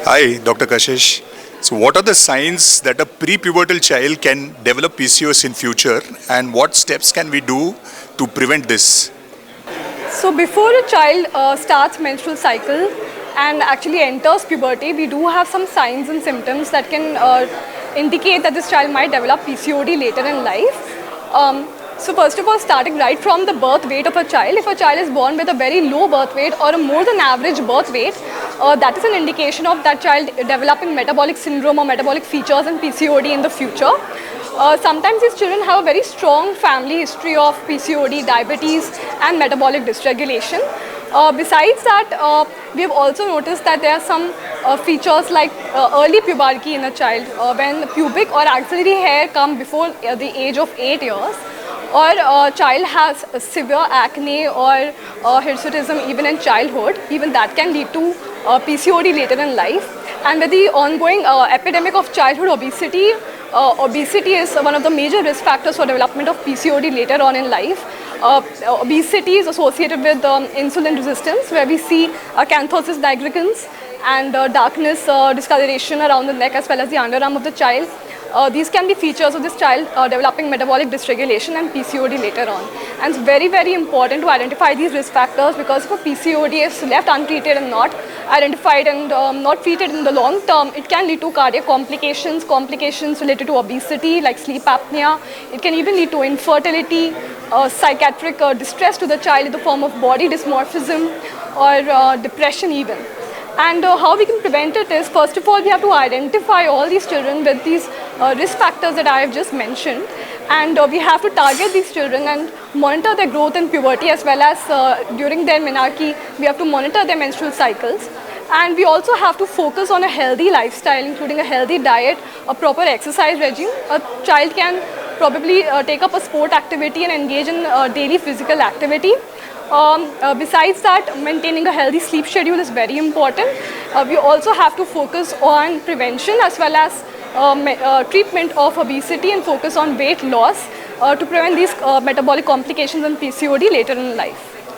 Hi, Dr. Kashish. So, what are the signs that a pre-pubertal child can develop PCOS in future, and what steps can we do to prevent this? So before a child starts menstrual cycle and actually enters puberty, we do have some signs and symptoms that can indicate that this child might develop PCOD later in life. So first of all, starting right from the birth weight of a child, if a child is born with a very low birth weight or a more than average birth weight, that is an indication of that child developing metabolic syndrome or metabolic features in PCOD in the future. Sometimes these children have a very strong family history of PCOD, diabetes and metabolic dysregulation. Besides that, we have also noticed that there are some features like early puberty in a child when pubic or axillary hair come before the age of 8 years, or a child has severe acne or hirsutism even in childhood. Even that can lead to PCOD later in life. And with the ongoing epidemic of childhood obesity, obesity is one of the major risk factors for development of PCOD later on in life. Obesity is associated with insulin resistance, where we see acanthosis nigricans and darkness, discoloration around the neck as well as the underarm of the child. These can be features of this child developing metabolic dysregulation and PCOD later on. And it's very, very important to identify these risk factors, because if a PCOD is left untreated and not identified and not treated in the long term, it can lead to cardiac complications, complications related to obesity like sleep apnea. It can even lead to infertility, psychiatric distress to the child in the form of body dysmorphism or depression even. And how we can prevent it is, first of all, we have to identify all these children with these risk factors that I have just mentioned. And we have to target these children and monitor their growth in puberty, as well as during their menarche, we have to monitor their menstrual cycles. And we also have to focus on a healthy lifestyle, including a healthy diet, a proper exercise regime. A child can probably take up a sport activity and engage in daily physical activity. Besides that, maintaining a healthy sleep schedule is very important. We also have to focus on prevention as well as treatment of obesity, and focus on weight loss to prevent these metabolic complications and PCOD later in life.